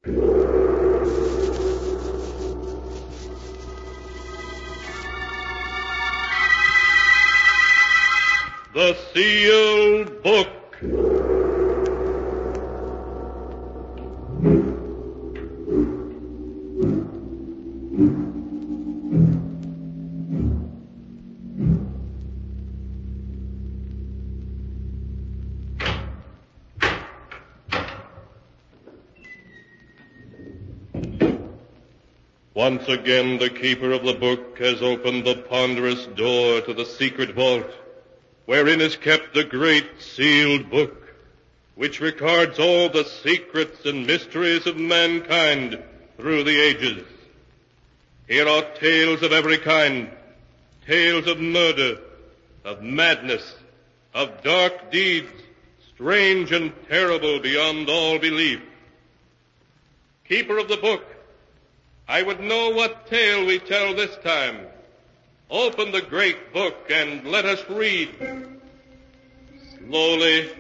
The Sealed Book. Once again, the keeper of the book has opened the ponderous door to the secret vault, wherein is kept the great sealed book, which records all the secrets and mysteries of mankind through the ages. Here are tales of every kind, tales of murder, of madness, of dark deeds, strange and terrible beyond all belief. Keeper of the book, I would know what tale we tell this time. Open the great book and let us read. Slowly,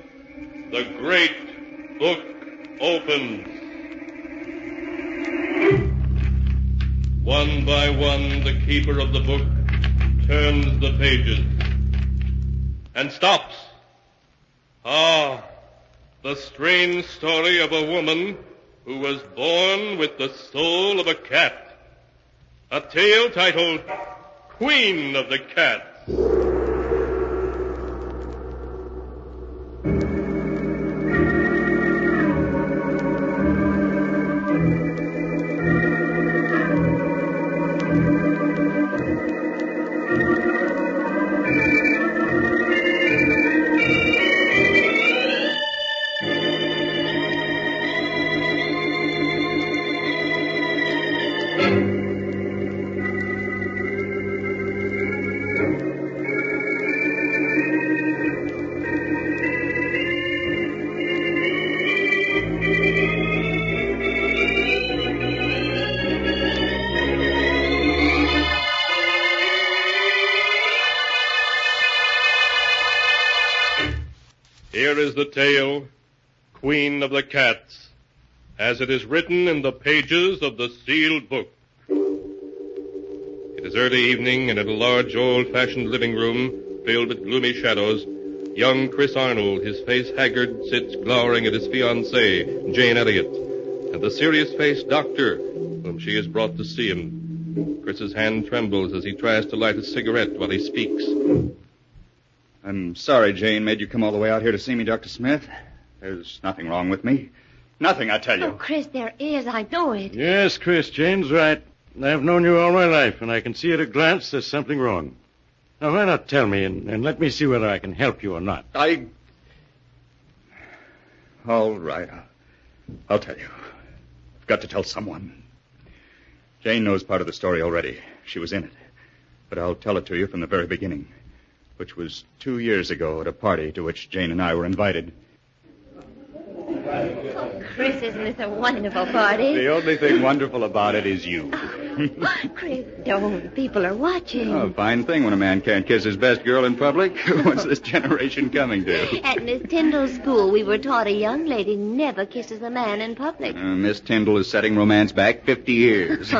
the great book opens. One by one, the keeper of the book turns the pages and stops. Ah, the strange story of a woman who was born with the soul of a cat. A tale titled Queen of the Cats. Here is the tale, Queen of the Cats, as it is written in the pages of the sealed book. It is early evening, and in a large, old-fashioned living room filled with gloomy shadows, young Chris Arnold, his face haggard, sits glowering at his fiancée, Jane Elliott, and the serious-faced doctor, whom she has brought to see him. Chris's hand trembles as he tries to light a cigarette while he speaks. I'm sorry Jane made you come all the way out here to see me, Dr. Smith. There's nothing wrong with me. Nothing, I tell you. Oh, Chris, there is. I know it. Yes, Chris, Jane's right. I've known you all my life, and I can see at a glance there's something wrong. Now, why not tell me, and let me see whether I can help you or not. All right. I'll tell you. I've got to tell someone. Jane knows part of the story already. She was in it. But I'll tell it to you from the very beginning, which was 2 years ago at a party to which Jane and I were invited. Oh, Chris, isn't this a wonderful party? The only thing wonderful about it is you. Chris, don't. People are watching. Oh, fine thing when a man can't kiss his best girl in public. What's this generation coming to? At Miss Tyndall's school, we were taught a young lady never kisses a man in public. Miss Tyndall is setting romance back 50 years.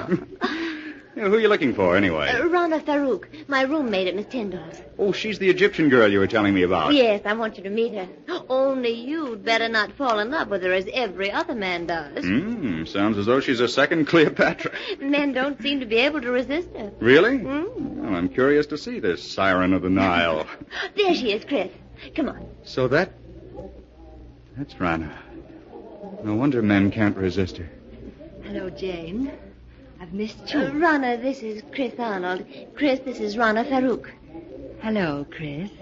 Who are you looking for, anyway? Rana Farouk, my roommate at Miss Tyndall's. Oh, she's the Egyptian girl you were telling me about. Yes, I want you to meet her. Only you'd better not fall in love with her as every other man does. Sounds as though she's a second Cleopatra. Men don't seem to be able to resist her. Really? Well, I'm curious to see this siren of the Nile. There she is, Chris. Come on. So that's Rana. No wonder men can't resist her. Hello, Jane. I've missed you. Rana, this is Chris Arnold. Chris, this is Rana Farouk. Hello, Chris.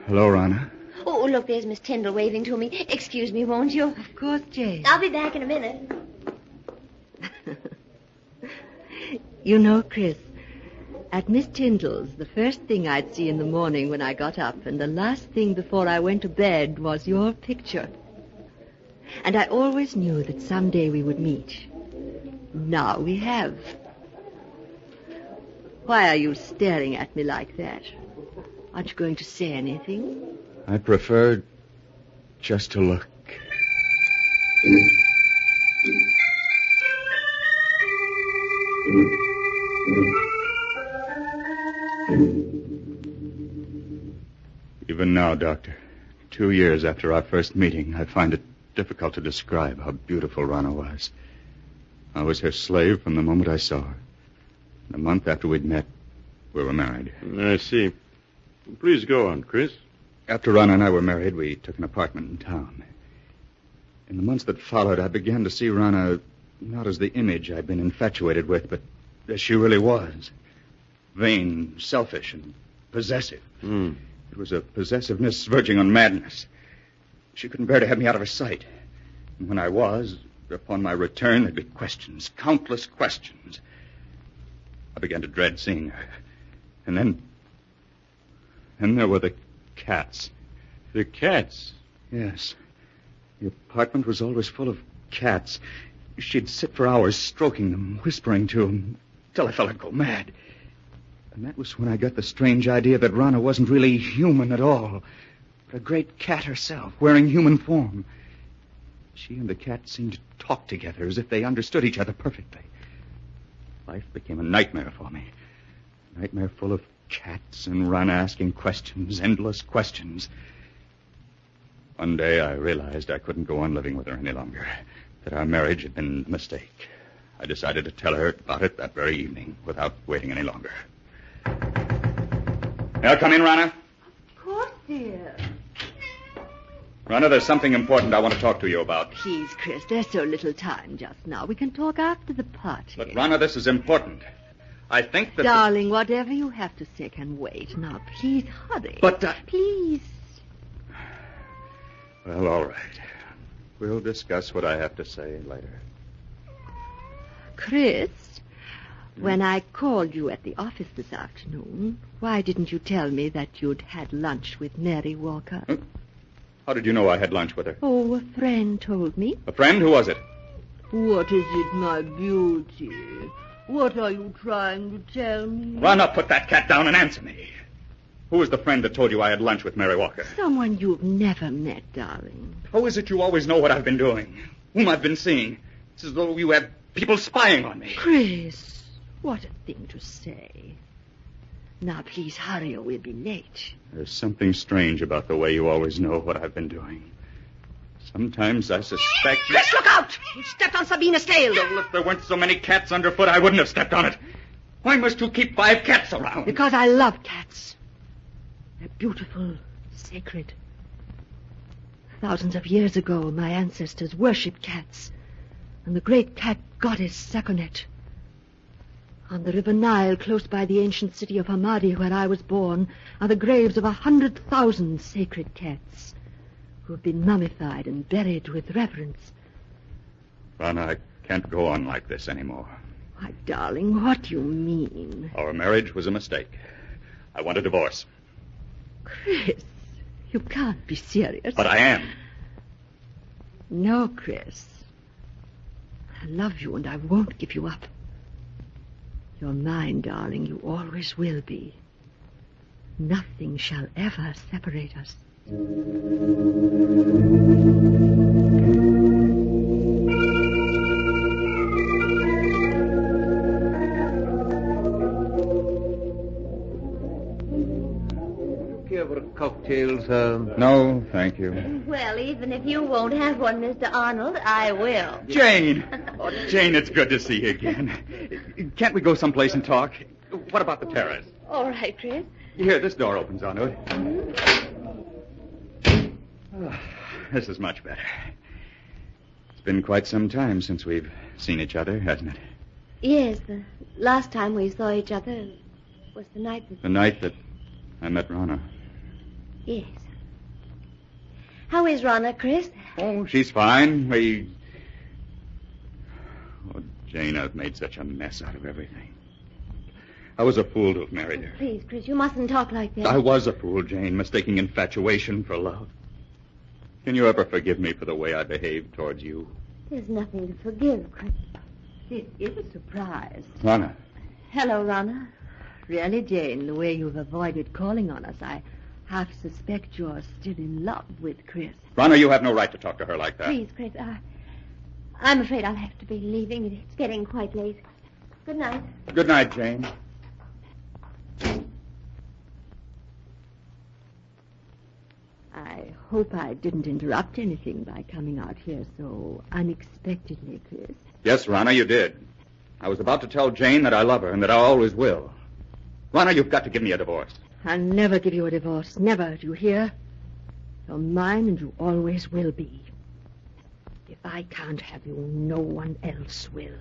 Hello, Rana. Oh, look, there's Miss Tyndall waving to me. Excuse me, won't you? Of course, Jane. I'll be back in a minute. You know, Chris, at Miss Tyndall's, the first thing I'd see in the morning when I got up and the last thing before I went to bed was your picture. And I always knew that someday we would meet. Now we have. Why are you staring at me like that? Aren't you going to say anything? I prefer just to look. Even now, Doctor, 2 years after our first meeting, I find it difficult to describe how beautiful Rana was. I was her slave from the moment I saw her. A month after we'd met, we were married. I see. Please go on, Chris. After Rana and I were married, we took an apartment in town. In the months that followed, I began to see Rana not as the image I'd been infatuated with, but as she really was. Vain, selfish, and possessive. It was a possessiveness verging on madness. She couldn't bear to have me out of her sight. And when I was, upon my return, there'd be questions, countless questions. I began to dread seeing her. And then there were the cats. The cats? Yes. The apartment was always full of cats. She'd sit for hours stroking them, whispering to them, till I felt I'd go mad. And that was when I got the strange idea that Rana wasn't really human at all, but a great cat herself, wearing human form. She and the cat seemed to talk together as if they understood each other perfectly. Life became a nightmare for me. A nightmare full of cats and Rana asking questions, endless questions. One day I realized I couldn't go on living with her any longer, that our marriage had been a mistake. I decided to tell her about it that very evening, without waiting any longer. May I come in, Rana? Of course, dear. Rana, there's something important I want to talk to you about. Please, Chris, there's so little time just now. We can talk after the party. But, Rana, this is important. I think that... Darling, whatever you have to say can wait. Now, please hurry. But, Please. Well, all right. We'll discuss what I have to say later. Chris, when I called you at the office this afternoon, why didn't you tell me that you'd had lunch with Mary Walker? How did you know I had lunch with her? Oh, a friend told me. A friend? Who was it? What is it, my beauty? What are you trying to tell me? Rana, put that cat down and answer me. Who was the friend that told you I had lunch with Mary Walker? Someone you've never met, darling. How is it you always know what I've been doing? Whom I've been seeing? It's as though you have people spying on me. Chris, what a thing to say. Now, please hurry or we'll be late. There's something strange about the way you always know what I've been doing. Sometimes I suspect... Chris, look out! You stepped on Sabina's tail. Well, if there weren't so many cats underfoot, I wouldn't have stepped on it. Why must you keep 5 cats around? Because I love cats. They're beautiful, sacred. Thousands of years ago, my ancestors worshipped cats. And the great cat goddess Sakonet. On the River Nile, close by the ancient city of Hamadi, where I was born, are the graves of 100,000 sacred cats who have been mummified and buried with reverence. Rana, I can't go on like this anymore. Why, darling, what do you mean? Our marriage was a mistake. I want a divorce. Chris, you can't be serious. But I am. No, Chris. I love you and I won't give you up. You're mine, darling. You always will be. Nothing shall ever separate us. Care for cocktails? No, thank you. Well, even if you won't have one, Mr. Arnold, I will. Jane! Oh, Jane, it's good to see you again. Can't we go someplace and talk? What about the terrace? All right, Chris. Here, this door opens onto it. Oh, this is much better. It's been quite some time since we've seen each other, hasn't it? Yes, the last time we saw each other was the night that... The night that I met Rana. Yes. How is Rana, Chris? Oh, she's fine. Oh, Jane, I've made such a mess out of everything. I was a fool to have married her. Please, Chris, you mustn't talk like that. I was a fool, Jane, mistaking infatuation for love. Can you ever forgive me for the way I behaved towards you? There's nothing to forgive, Chris. It is a surprise. Rana. Hello, Rana. Really, Jane, the way you've avoided calling on us, I half suspect you're still in love with Chris. Rana, you have no right to talk to her like that. Please, Chris, I'm afraid I'll have to be leaving. It's getting quite late. Good night. Good night, Jane. I hope I didn't interrupt anything by coming out here so unexpectedly, Chris. Yes, Rana, you did. I was about to tell Jane that I love her and that I always will. Rana, you've got to give me a divorce. I'll never give you a divorce. Never, do you hear? You're mine and you always will be. If I can't have you, no one else will.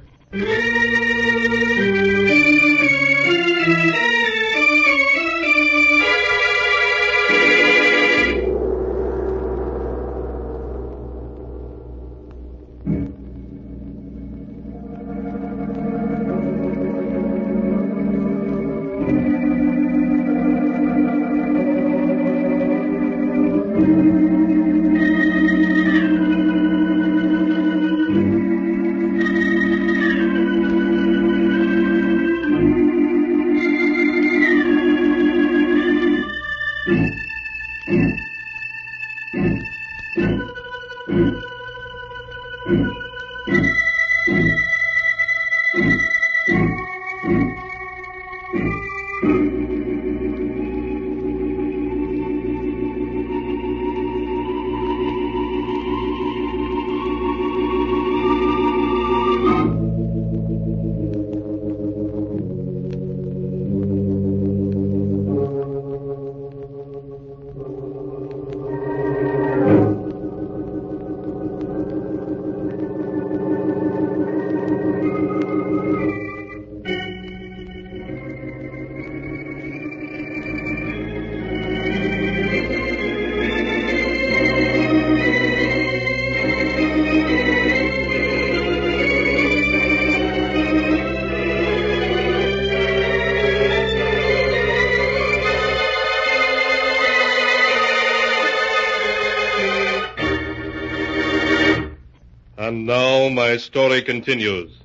And now my story continues,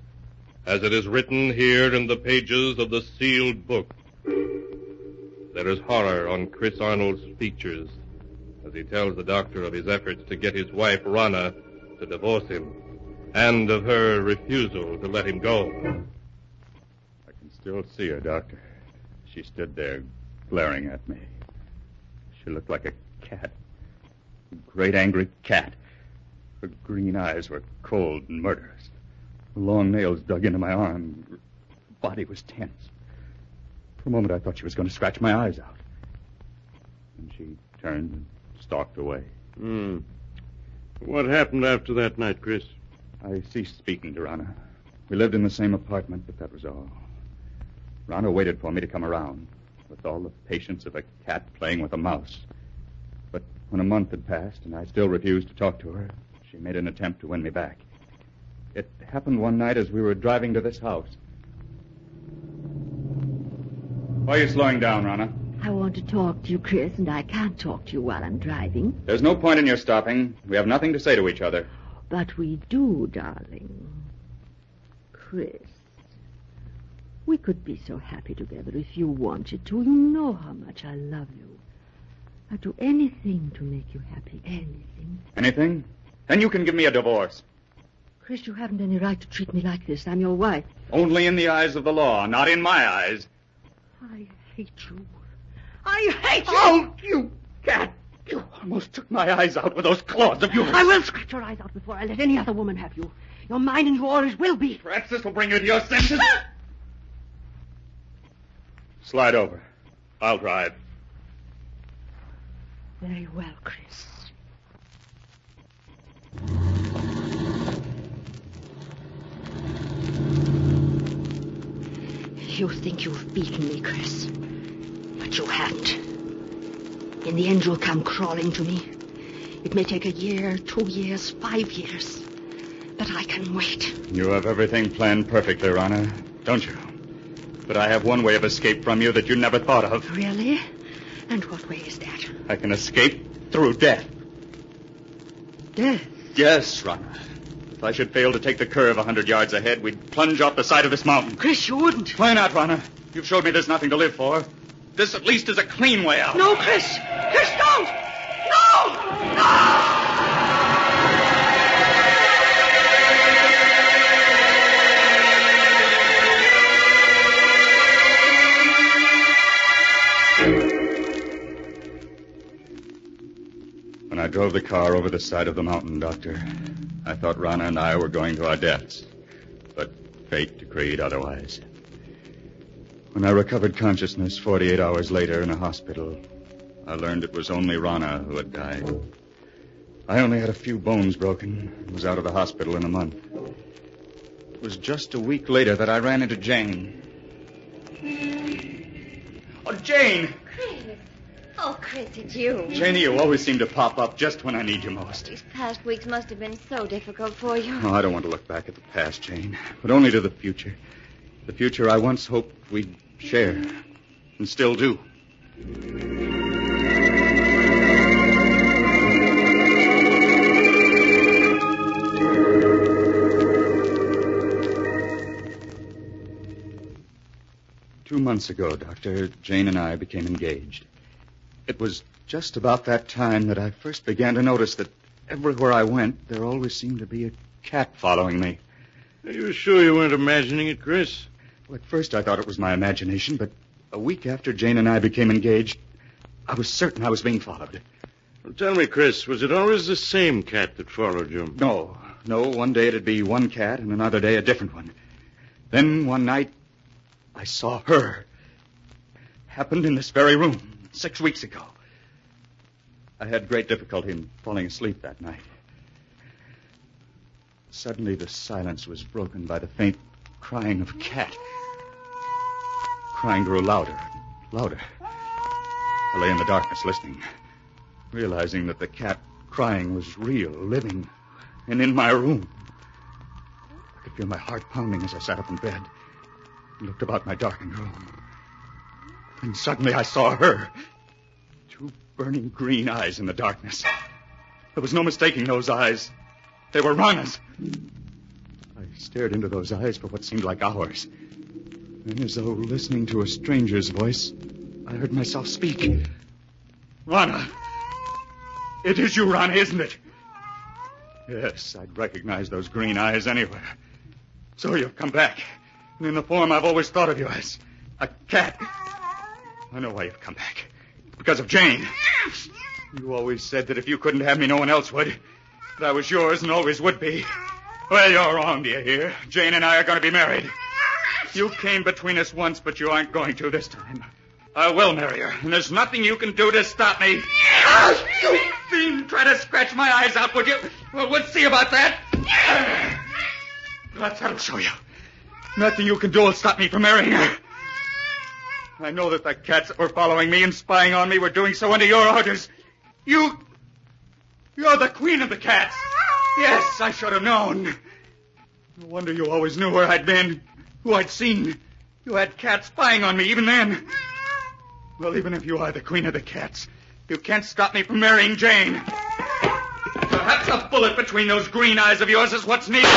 as it is written here in the pages of the sealed book. There is horror on Chris Arnold's features as he tells the doctor of his efforts to get his wife, Rana, to divorce him, and of her refusal to let him go. I can still see her, Doctor. She stood there, glaring at me. She looked like a cat. A great angry cat. Her green eyes were cold and murderous. Long nails dug into my arm. Her body was tense. For a moment, I thought she was going to scratch my eyes out. And she turned and stalked away. What happened after that night, Chris? I ceased speaking to Rana. We lived in the same apartment, but that was all. Rana waited for me to come around, with all the patience of a cat playing with a mouse. But when a month had passed and I still refused to talk to her, she made an attempt to win me back. It happened one night as we were driving to this house. Why are you slowing down, Rana? I want to talk to you, Chris, and I can't talk to you while I'm driving. There's no point in your stopping. We have nothing to say to each other. But we do, darling. Chris, we could be so happy together if you wanted to. You know how much I love you. I'd do anything to make you happy, anything. Anything? Then you can give me a divorce. Chris, you haven't any right to treat me like this. I'm your wife. Only in the eyes of the law, not in my eyes. I hate you. I hate you! Oh, you cat! You almost took my eyes out with those claws of yours. I will scratch your eyes out before I let any other woman have you. You're mine and you always will be. Perhaps this will bring you to your senses. Slide over. I'll drive. Very well, Chris. You think you've beaten me, Chris. But you haven't. In the end, you'll come crawling to me. It may take a year, 2 years, 5 years. But I can wait. You have everything planned perfectly, Rana, don't you? But I have one way of escape from you that you never thought of. Really? And what way is that? I can escape through death. Death? Yes, Rana. If I should fail to take the curve 100 yards ahead, we'd plunge off the side of this mountain. Chris, you wouldn't. Why not, Rana? You've showed me there's nothing to live for. This at least is a clean way out. No, Chris! Chris, don't! No! No! drove the car over the side of the mountain, Doctor. I thought Rana and I were going to our deaths, but fate decreed otherwise. When I recovered consciousness 48 hours later in a hospital, I learned it was only Rana who had died. I only had a few bones broken and was out of the hospital in a month. It was just a week later that I ran into Jane. Oh, Jane! Chris. Oh, Chris, it's you. Janie, you always seem to pop up just when I need you most. These past weeks must have been so difficult for you. Oh, I don't want to look back at the past, Jane, but only to the future. The future I once hoped we'd share, and still do. 2 months ago, Doctor, Jane and I became engaged. It was just about that time that I first began to notice that everywhere I went, there always seemed to be a cat following me. Are you sure you weren't imagining it, Chris? Well, at first I thought it was my imagination, but a week after Jane and I became engaged, I was certain I was being followed. Well, tell me, Chris, was it always the same cat that followed you? No. One day it'd be one cat, and another day a different one. Then one night, I saw her. Happened in this very room 6 weeks ago. I had great difficulty in falling asleep that night. Suddenly, the silence was broken by the faint crying of a cat. Crying grew louder, louder. I lay in the darkness listening, realizing that the cat crying was real, living, and in my room. I could feel my heart pounding as I sat up in bed and looked about my darkened room. And suddenly I saw her. 2 burning green eyes in the darkness. There was no mistaking those eyes. They were Rana's. I stared into those eyes for what seemed like hours. Then, as though listening to a stranger's voice, I heard myself speak. Rana! It is you, Rana, isn't it? Yes, I'd recognize those green eyes anywhere. So you've come back. And in the form I've always thought of you as. A cat. I know why you've come back. Because of Jane. You always said that if you couldn't have me, no one else would. That I was yours and always would be. Well, you're wrong, do you hear? Jane and I are going to be married. You came between us once, but you aren't going to this time. I will marry her, and there's nothing you can do to stop me. You fiend, try to scratch my eyes out, would you? Well, we'll see about that. That'll show you. Nothing you can do will stop me from marrying her. I know that the cats that were following me and spying on me were doing so under your orders. You're the queen of the cats. Yes, I should have known. No wonder you always knew where I'd been, who I'd seen. You had cats spying on me even then. Well, even if you are the queen of the cats, you can't stop me from marrying Jane. Perhaps a bullet between those green eyes of yours is what's needed.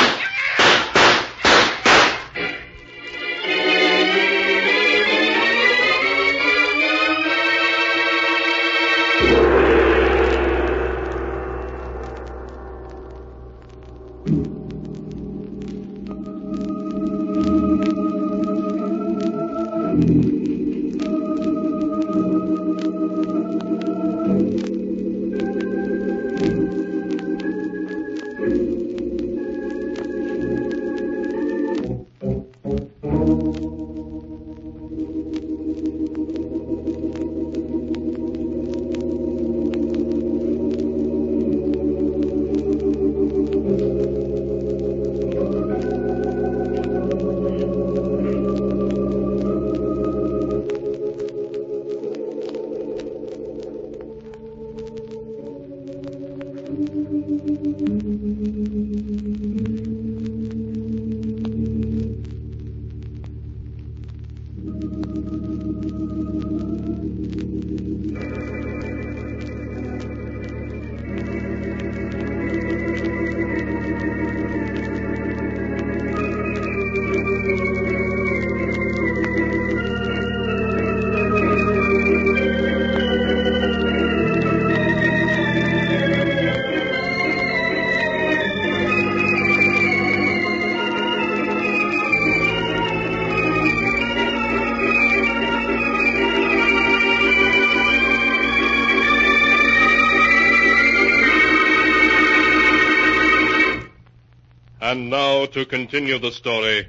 And now to continue the story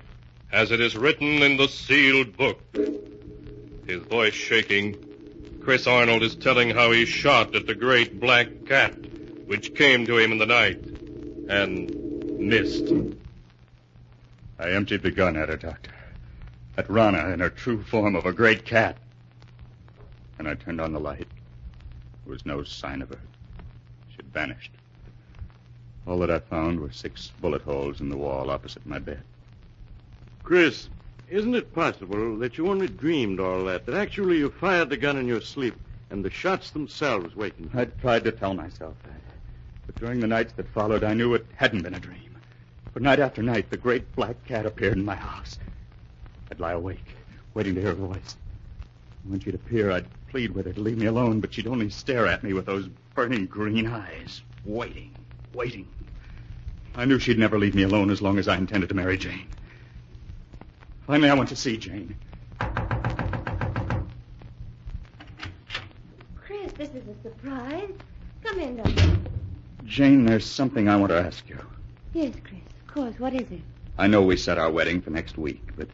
as it is written in the sealed book. His voice shaking, Chris Arnold is telling how he shot at the great black cat which came to him in the night and missed. I emptied the gun at her, Doctor. At Rana in her true form of a great cat. And I turned on the light. There was no sign of her. She'd vanished. All that I found were 6 bullet holes in the wall opposite my bed. Chris, isn't it possible that you only dreamed all that actually you fired the gun in your sleep and the shots themselves wakened you? I tried to tell myself that. But during the nights that followed, I knew it hadn't been a dream. For night after night, the great black cat appeared in my house. I'd lie awake, waiting to hear her voice. When she'd appear, I'd plead with her to leave me alone, but she'd only stare at me with those burning green eyes, waiting. I knew she'd never leave me alone as long as I intended to marry Jane. Finally, I went to see Jane. Chris, this is a surprise. Come in, Doctor. Jane, there's something I want to ask you. Yes, Chris, of course. What is it? I know we set our wedding for next week, but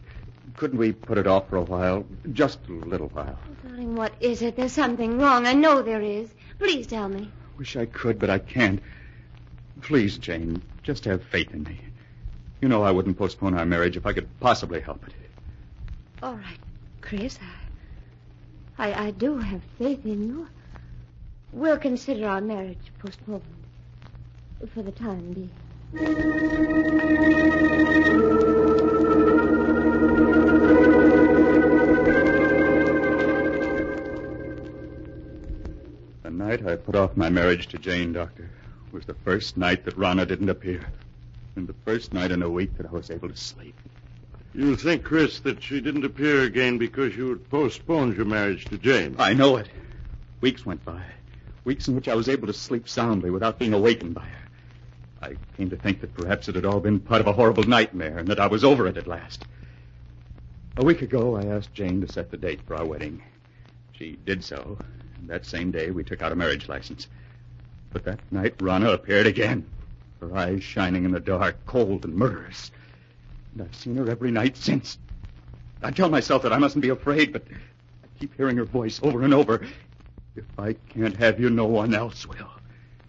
couldn't we put it off for a while? Just a little while. Oh, darling, what is it? There's something wrong. I know there is. Please tell me. Wish I could, but I can't. Please, Jane, just have faith in me. You know I wouldn't postpone our marriage if I could possibly help it. All right, Chris. I do have faith in you. We'll consider our marriage postponed for the time being. The night I put off my marriage to Jane, Doctor, was the first night that Rana didn't appear. And the first night in a week that I was able to sleep. You think, Chris, that she didn't appear again because you had postponed your marriage to Jane? I know it. Weeks went by. Weeks in which I was able to sleep soundly without being awakened by her. I came to think that perhaps it had all been part of a horrible nightmare and that I was over it at last. A week ago, I asked Jane to set the date for our wedding. She did so, and that same day we took out a marriage license. But that night, Rana appeared again, her eyes shining in the dark, cold and murderous. And I've seen her every night since. I tell myself that I mustn't be afraid, but I keep hearing her voice over and over. If I can't have you, no one else will.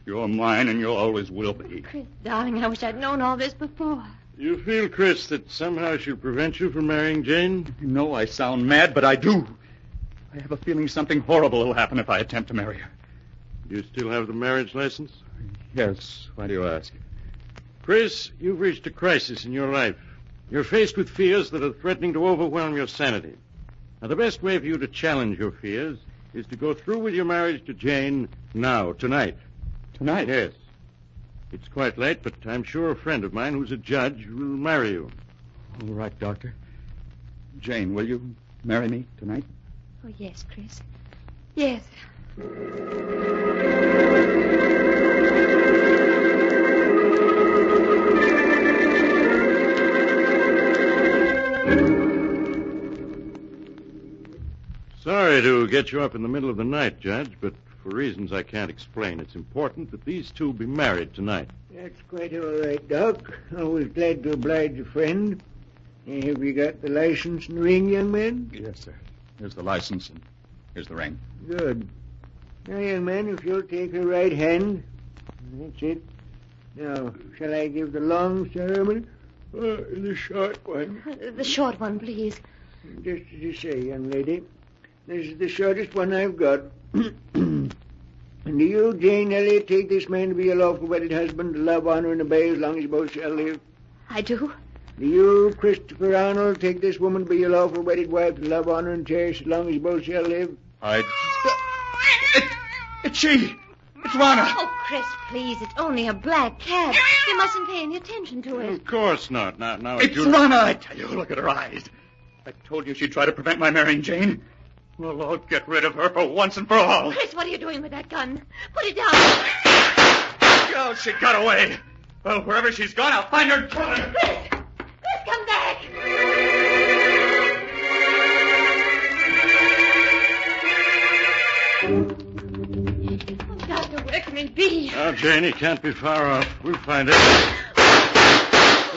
You're mine, and you always will be. Chris, darling, I wish I'd known all this before. You feel, Chris, that somehow she'll prevent you from marrying Jane? You know I sound mad, but I do. I have a feeling something horrible will happen if I attempt to marry her. Do you still have the marriage license? Yes. Why do you ask? Chris, you've reached a crisis in your life. You're faced with fears that are threatening to overwhelm your sanity. Now, the best way for you to challenge your fears is to go through with your marriage to Jane now, tonight. Tonight? Yes. It's quite late, but I'm sure a friend of mine who's a judge will marry you. All right, Doctor. Jane, will you marry me tonight? Oh, yes, Chris. Yes. Sorry to get you up in the middle of the night, Judge, but for reasons I can't explain, it's important that these two be married tonight. That's quite all right, Doc. Always glad to oblige a friend. Have you got the license and ring, young man? Yes, sir. Here's the license, and here's the ring. Good. Now, young man, if you'll take her right hand. That's it. Now, shall I give the long ceremony or the short one? The short one, please. Just as you say, young lady. This is the shortest one I've got. And do you, Jane Elliott, take this man to be your lawful wedded husband, to love, honor, and obey as long as you both shall live? I do. Do you, Christopher Arnold, take this woman to be your lawful wedded wife, to love, honor, and cherish as long as you both shall live? It's she! It's Rana! Oh, Chris, please. It's only a black cat. You mustn't pay any attention to it. Of course not. Now It's Rana, I tell you. Look at her eyes. I told you she'd try to prevent my marrying Jane. Well, I'll get rid of her for once and for all. Chris, what are you doing with that gun? Put it down. Oh, she got away. Well, wherever she's gone, I'll find her and kill her. Chris, come back. Oh, Doctor, where can it be? Now, Jane, he can't be far off. We'll find it.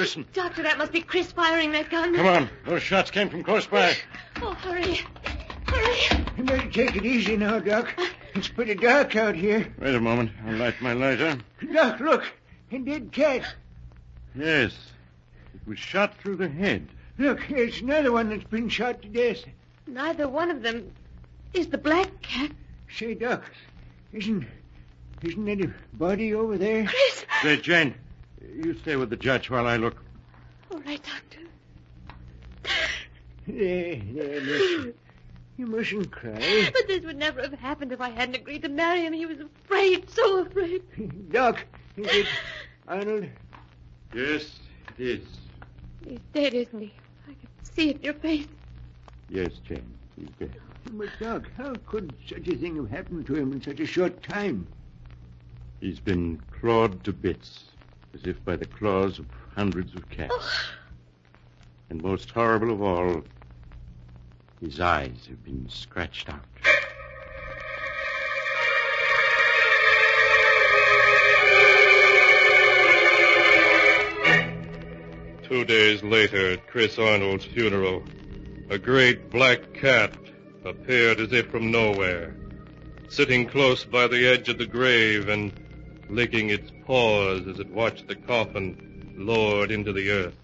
Listen. Doctor, that must be Chris firing that gun. Come on. Those shots came from close by. Oh, hurry. Hurry. You better take it easy now, Doc. It's pretty dark out here. Wait a moment. I'll light my lighter. Doc, look. A dead cat. Yes. It was shot through the head. Look, here's another one that's been shot to death. Neither one of them is the black cat. Say, Doc, isn't there a body over there? Chris! Say, Jane, you stay with the judge while I look. All right, Doctor. There, listen. You mustn't cry. But this would never have happened if I hadn't agreed to marry him. He was afraid, so afraid. Doc, is it Arnold? Yes, it is. He's dead, isn't he? I can see it in your face. Yes, Jane, he's dead. But, Doc, how could such a thing have happened to him in such a short time? He's been clawed to bits, as if by the claws of hundreds of cats. Oh. And most horrible of all, his eyes have been scratched out. 2 days later, at Chris Arnold's funeral, a great black cat appeared as if from nowhere, sitting close by the edge of the grave and licking its paws as it watched the coffin lowered into the earth.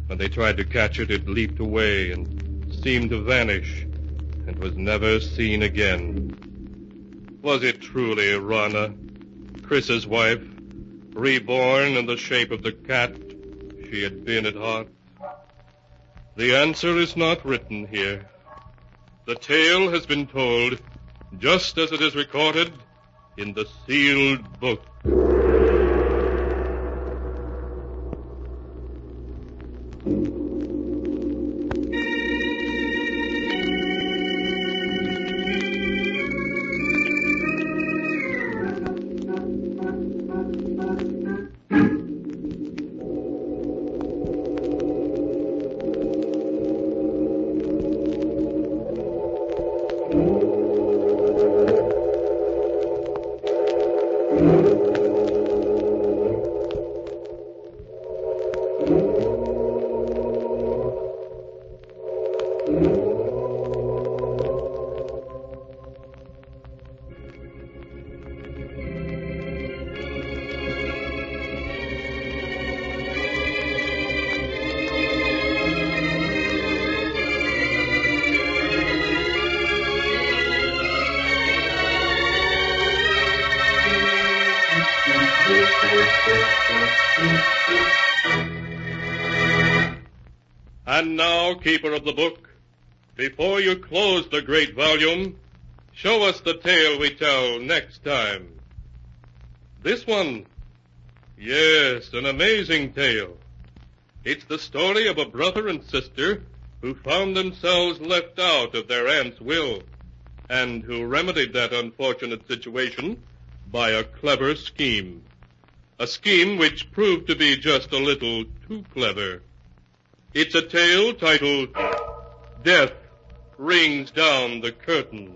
When they tried to catch it, it leaped away and seemed to vanish and was never seen again. Was it truly Rana, Chris's wife, reborn in the shape of the cat she had been at heart? The answer is not written here. The tale has been told just as it is recorded in the sealed book. And now, keeper of the book, before you close the great volume, show us the tale we tell next time. This one, yes, an amazing tale. It's the story of a brother and sister who found themselves left out of their aunt's will, and who remedied that unfortunate situation by a clever scheme. A scheme which proved to be just a little too clever. It's a tale titled, Death Rings Down the Curtain.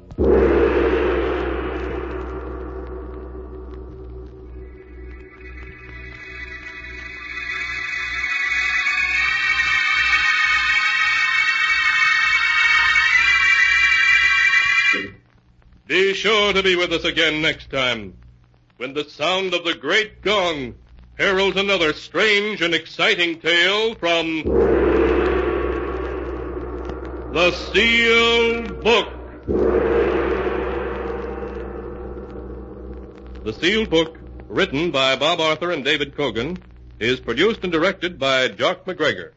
Be sure to be with us again next time, when the sound of the great gong heralds another strange and exciting tale from The Sealed Book. The Sealed Book, written by Bob Arthur and David Cogan, is produced and directed by Jock MacGregor.